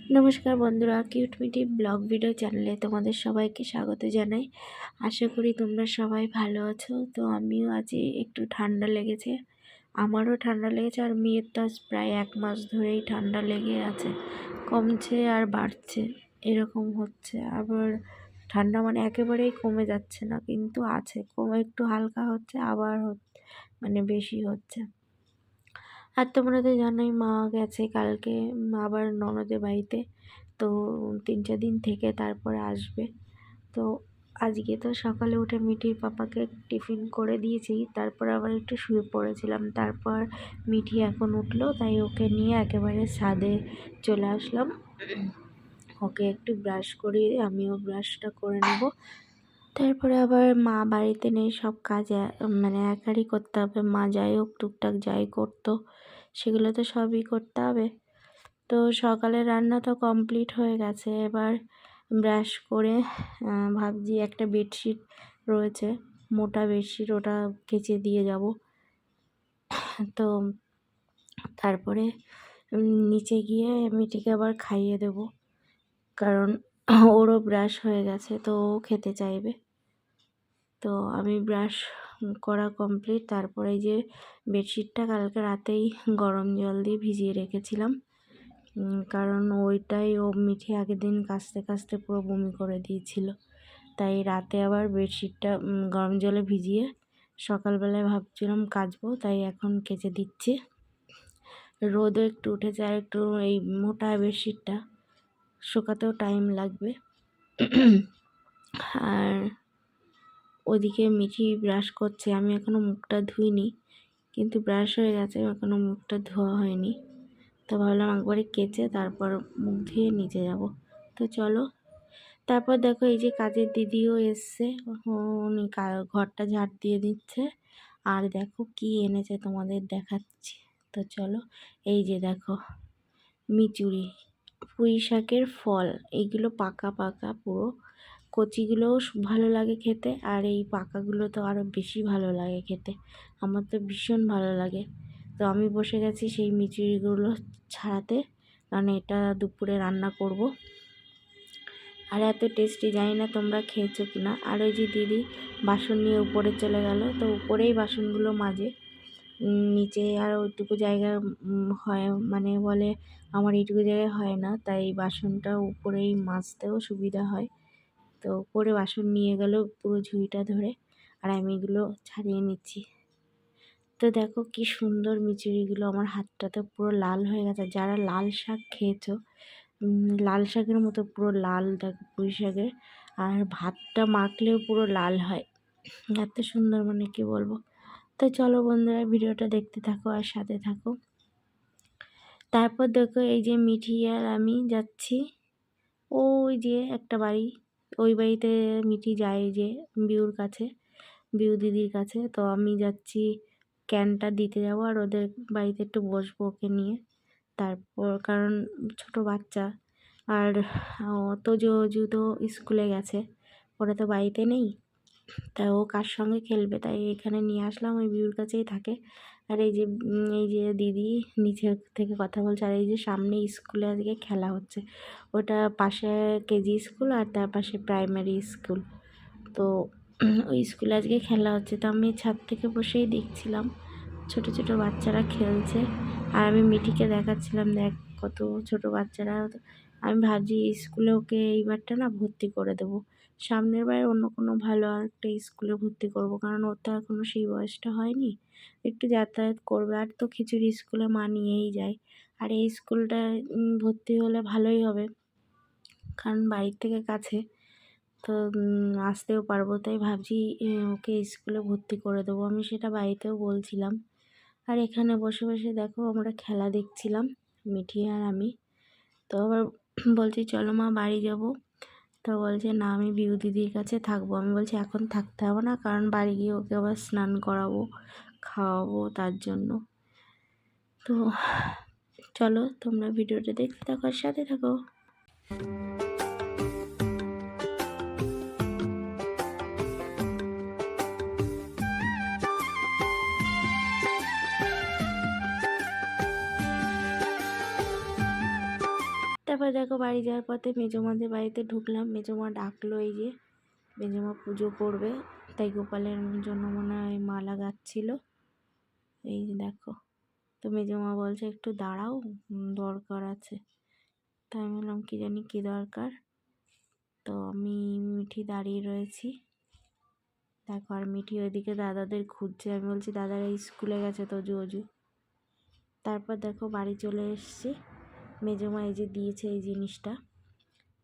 নমস্কার বন্ধুরা, কিউট মিটি ব্লগ ভিডিও চ্যানেলে তোমাদের সবাইকে স্বাগত জানাই। আশা করি তোমরা সবাই ভালো আছো। তো আমিও আজ একটু ঠান্ডা লেগেছে, আমারও ঠান্ডা লেগেছে। আর মেয়ের তো আজ প্রায় 1 মাস ধরেই ঠান্ডা লেগে আছে, কমছে আর বাড়ছে এরকম হচ্ছে। আবার ঠান্ডা মানে একেবারেই কমে যাচ্ছে না, কিন্তু আছে, কমে একটু হালকা হচ্ছে, আবার মানে বেশি হচ্ছে। আর তোমরা তো জানোই মা গেছে কালকে আবার ননদের বাড়িতে, তো 3-4 দিন থেকে তারপরে আসবে। তো আজকে তো সকালে উঠে মিঠির পাপাকে টিফিন করে দিয়েছি, তারপর আবার একটু শুয়ে পড়েছিলাম। তারপর মিঠি এখন উঠলো, তাই ওকে নিয়ে একেবারে ছাদে চলে আসলাম। ওকে একটু ব্রাশ করিয়ে আমিও ব্রাশটা করে নেব। তারপরে আবার মা বাড়িতে নেই, সব কাজ মানে একারই করতে হবে। মা যাই হোক টুকটাক যাই করতো সেগুলো তো সবই করতে হবে। তো সকালের রান্না তো কমপ্লিট হয়ে গেছে। এবার ব্রাশ করে ভাবছি একটা বেডশিট রয়েছে, মোটা বেডশিট, ওটা কেচে দিয়ে যাব। তো তারপরে নিচে গিয়ে মিঠিকে আবার খাইয়ে দেব, কারণ ওরও ব্রাশ হয়ে গেছে, তো ও খেতে চাইবে। তো আমি ব্রাশ করা কমপ্লিট। তারপরে এই যে বেডশিটটা কালকে রাতেই গরম জল দিয়ে ভিজিয়ে রেখেছিলাম, কারণ ওইটাই ও মিঠি আগের দিন কাচতে কাচতে পুরো বমি করে দিয়েছিল। তাই রাতে আবার বেডশিটটা গরম জলে ভিজিয়ে সকালবেলায় ভাবছিলাম কাচবো, তাই এখন কেচে দিচ্ছি। রোদও একটু উঠেছে, আর একটু এই মোটা বেডশিটটা শুকাতেও টাইম লাগবে। আর ওদিকে মিঠি ব্রাশ করছে, আমি এখনও মুখটা ধুইনি, কিন্তু ব্রাশ হয়ে গেছে, এখনও মুখটা ধোয়া হয়নি। তো ভাবলাম একবারে কেচে তারপর মুখ ধুয়ে নিচে যাব। তো চলো। তারপর দেখো এই যে কাজের দিদিও এসছে, উনি ঘরটা ঝাড় দিয়ে দিচ্ছে। আর দেখো কি এনেছে তোমাদের দেখাচ্ছি। তো চলো, এই যে দেখো মিচুরি, পুঁই শাকের ফল। এইগুলো পাকা পাকা, পুরো কচিগুলোও ভালো লাগে খেতে, আর এই পাকাগুলো তো আরও বেশি ভালো লাগে খেতে। আমার তো ভীষণ ভালো লাগে। তো আমি বসে গেছি সেই মিচুরিগুলো ছাড়াতে, কারণ এটা দুপুরে রান্না করব। আর এত টেস্টি, জানি না তোমরা খেয়েছো কিনা। আর ওই যে দিদি বাসন নিয়ে উপরে চলে গেল, তো উপরেই বাসনগুলো মাজে, নিচে আর ওইটুকু জায়গা হয়, মানে বলে আমার এইটুকু জায়গায় হয় না, তাই বাসনটা উপরেই মাজতেও সুবিধা হয়। তো উপরে বাসন নিয়ে গেল পুরো ঝুড়িটা ধরে, আর আমি এগুলো ছাড়িয়ে নিচ্ছি। তো দেখো কি সুন্দর মিচুরিগুলো, আমার হাতটা তো পুরো লাল হয়ে গেছে। যারা লাল শাক খেয়েছো, লাল শাকের মতো পুরো লাল, দেখো পুঁই শাকের, আর ভাতটা মাখলেও পুরো লাল হয়, এত সুন্দর, মানে কি বলবো। তো চলো বন্ধুরা, ভিডিওটা দেখতে থাকো আর সাথে থাকো। তারপর দেখো এই যে মিঠি আর আমি যাচ্ছি ওই যে একটা বাড়ি, ওই বাড়িতে মিঠি যায় যে বিউর কাছে, বিউ দিদির কাছে। তো আমি যাচ্ছি ক্যানটা দিতে যাবো, আর ওদের বাড়িতে একটু বসবো ওকে নিয়ে। তারপর কারণ ছোট বাচ্চা, আর ও তো তো স্কুলে গেছে, ওরা তো বাড়িতে নেই, তাই ও কার সঙ্গে খেলবে, তাই এখানে নিয়ে আসলাম, ওই বিউর কাছেই থাকে। আর এই যে দিদি নিচে থেকে কথা বলছে। আর এই যে সামনে স্কুলে আজকে খেলা হচ্ছে, ওটা পাশে কেজি স্কুল আর তার পাশে প্রাইমারি স্কুল। তো ওই স্কুলে আজকে খেলা হচ্ছে, তো আমি ছাদ থেকে বসেই দেখছিলাম ছোট ছোট বাচ্চারা খেলছে। আর আমি মিঠিকে দেখাচ্ছিলাম, দেখ কত ছোট বাচ্চারা। আমি ভাবছি স্কুলে ওকে এইবারটা না ভর্তি করে দেবো, সামনের বার অন্য কোনো ভালো আরেকটা স্কুলে ভর্তি করব, কারণ ওর তো এখনও সেই বয়সটা হয়নি, একটু যাতায়াত করবে। আর তো খিচুড়ি স্কুলে মা নিয়েই যায়, আর এই স্কুলটা ভর্তি হলে ভালোই হবে, কারণ বাড়ির থেকে কাছে, তো আসতেও পারবো। তাই ভাবছি ওকে স্কুলে ভর্তি করে দেবো, আমি সেটা বাড়িতেও বলছিলাম। আর এখানে বসে বসে দেখো আমরা খেলা দেখছিলাম, মিঠি আর আমি। তো আবার বলছি চলো মা বাড়ি যাব। তো বলছে না, আমি বিউ দিদির কাছে থাকবো। আমি বলছি এখন থাকতে হবে না, কারণ বাড়ি গিয়ে ওকে আবার স্নান করাবো, খাওয়াবো, তার জন্য। তো চলো তোমরা ভিডিওটা দেখতে থাকো আর সাথে থাকো। তারপর দেখো বাড়ি যাওয়ার পথে মেজোমাদের বাড়িতে ঢুকলাম, মেজোমা ডাকলো, এই যে মেজোমা পুজো করবে, তাই গোপালের জন্য মনে হয় মালা গাচ্ছিল, এই যে দেখো। তো মেজোমা বলছে একটু দাঁড়াও, দরকার আছে। তাই আমি বললাম কী জানি কী দরকার। তো আমি মিঠি দাঁড়িয়ে রয়েছি, দেখো। আর মিঠি ওইদিকে দাদাদের খুঁজছে, আমি বলছি দাদারা স্কুলে গেছে তো জুজু। তারপর দেখো বাড়ি চলে এসছি। মেজোমা এই যে দিয়েছে এই জিনিসটা,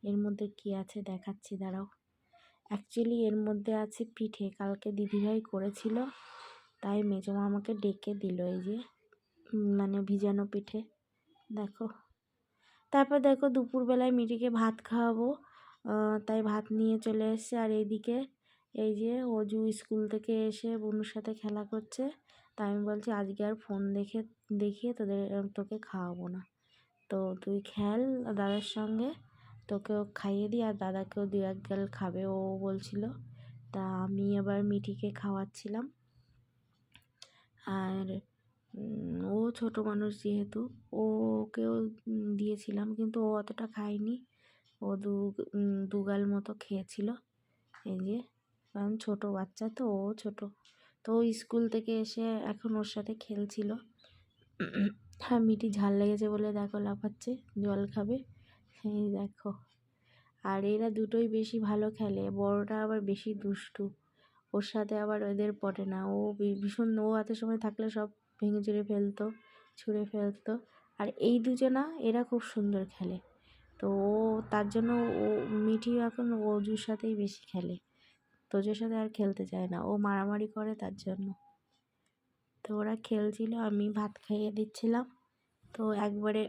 এর মধ্যে কি আছে দেখাচ্ছি, দাঁড়াও। অ্যাকচুয়ালি এর মধ্যে আছে পিঠে, কালকে দিদিভাই করেছিল, তাই মেজোমা আমাকে ডেকে দিল, এই যে মানে ভিজানো পিঠে, দেখো। তারপর দেখো দুপুরবেলায় মিঠিকে ভাত খাওয়াবো, তাই ভাত নিয়ে চলে এসছে। আর এইদিকে এই যে অজু স্কুল থেকে এসে বনুর সাথে খেলা করছে, তাই আমি বলছি আজকে আর ফোন দেখিয়ে তোকে খাওয়াবো না, তো তুই খেল দাদার সঙ্গে, তোকেও খাইয়ে দিই, আর দাদাকেও দু এক গাল খাবে ও বলছিল। তা আমি আবার মিঠিকে খাওয়াচ্ছিলাম। আর ও ছোট মানুষ যেহেতু ওকেও দিয়েছিলাম, কিন্তু ও অতটা খায়নি, ও দু গাল মতো খেয়েছিল, এই যে। কারণ ছোটো বাচ্চা তো, ও ছোট, তো ও স্কুল থেকে এসে এখন ওর সাথে খেলছিল। হ্যাঁ, মিটি ঝাল লেগেছে বলে দেখো লাফাচ্ছে, জল খাবে, এই দেখো। আর এরা দুটোই বেশি ভালো খেলে, বড়টা আবার বেশি দুষ্টু, ওর সাথে আবার ওদের পটে না, ও ভীষণ, ও হাতের সময় থাকলে সব ভেঙে চুরে ফেলতো, ছুঁড়ে ফেলতো। আর এই দুজনা এরা খুব সুন্দর খেলে, তো ও তার জন্য ও মিঠিও এখন অজুর সাথেই বেশি খেলে, তোজোর সাথে আর খেলতে চায় না, ও মারামারি করে তার জন্য। তো ওরা খেলছিল, আমি ভাত খাইয়ে দিচ্ছিলাম। তো একবারে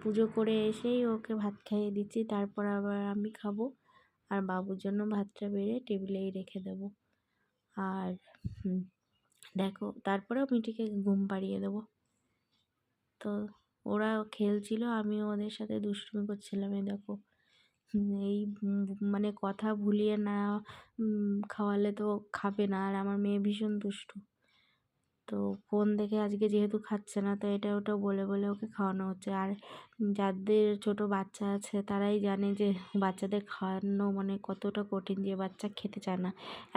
পুজো করে এসেই ওকে ভাত খাইয়ে দিচ্ছি, তারপর আবার আমি খাবো, আর বাবুর জন্য ভাতটা বেড়ে টেবিলেই রেখে দেবো। আর দেখো তারপরেও মিঠিকে ঘুম পাড়িয়ে দেবো। তো ওরা খেলছিল, আমিও ওদের সাথে দুষ্টুমি করছিলাম, এই দেখো। এই মানে কথা ভুলিয়ে না খাওয়ালে তো খাবে না, আর আমার মেয়ে ভীষণ দুষ্টু, তো ফোন দেখে আজকে যেহেতু খাচ্ছে না, তো এটা ওটা বলে বলে ওকে খাওয়ানো হচ্ছে। আর যাদের ছোট বাচ্চা আছে তারাই জানে যে বাচ্চাদের খাওয়ানো মানে কতটা কঠিন, যে বাচ্চা খেতে চায় না।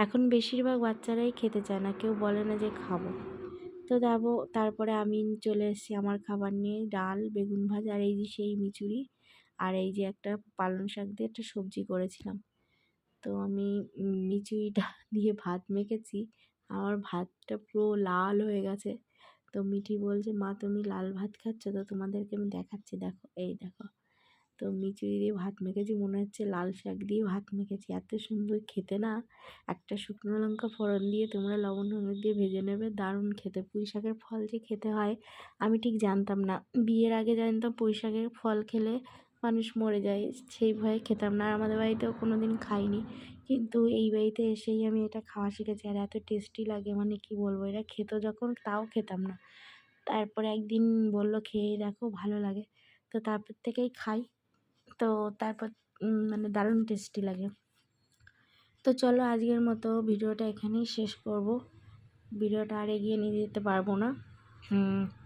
এখন বেশিরভাগ বাচ্চারাই খেতে চায় না, কেউ বলে না যে খাবো। তো যাবো, তারপরে আমি চলে এসেছি আমার খাবার নিয়ে, ডাল, বেগুন ভাজা, আর এই যে সেই মিচুরি, আর এই যে একটা পালং শাক দিয়ে একটা সবজি করেছিলাম। তো আমি মিচুরিটা দিয়ে ভাত মেখেছি, আমার ভাতটা পুরো লাল হয়ে গেছে। তো মিঠি বলছে মা তুমি লাল ভাত খাচ্ছ, তো তোমাদেরকে আমি দেখাচ্ছি, দেখো এই দেখো। তো মিচুরি দিয়ে ভাত মেখেছি, মনে হচ্ছে লাল শাক দিয়ে ভাত মেখেছি, এত সুন্দর খেতে না। একটা শুকনো লঙ্কা ফোড়ন দিয়ে তোমরা লবণ হলুদ দিয়ে ভেজে নেবে, দারুণ খেতে। পুঁই শাকের ফল যে খেতে হয় আমি ঠিক জানতাম না, বিয়ের আগে জানতাম পুঁই শাকের ফল খেলে মানুষ মরে যায়, সেই ভয়ে খেতাম না, আর আমাদের বাড়িতেও কোনো দিন খাইনি। কিন্তু এই বাড়িতে এসেই আমি এটা খাওয়া শিখেছি, আর এত টেস্টি লাগে মানে কি বলবো, এরা খেত যখন তাও খেতাম না, তারপরে একদিন বললো খেয়ে দেখো ভালো লাগে, তো তারপর থেকেই খাই। তো তারপর মানে দারুণ টেস্টি লাগে। তো চলো আজকের মতো ভিডিওটা এখানেই শেষ করব, ভিডিওটা আর এগিয়ে নিয়ে যেতে পারবো না।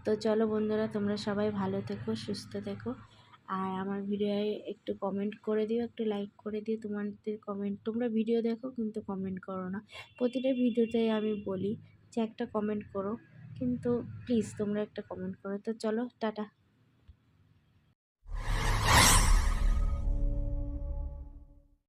তো চলো বন্ধুরা, তোমরা সবাই ভালো থেকো, সুস্থ থেকো, আর আমার ভিডিওয়ে একটু কমেন্ট করে দিও, একটু লাইক করে দিও। তোমাদের কমেন্ট, তোমরা ভিডিও দেখো কিন্তু কমেন্ট করো না, প্রতিটা ভিডিওতে আমি বলি যে একটা কমেন্ট করো, কিন্তু প্লিজ তোমরা একটা কমেন্ট করো। তো চলো টাটা।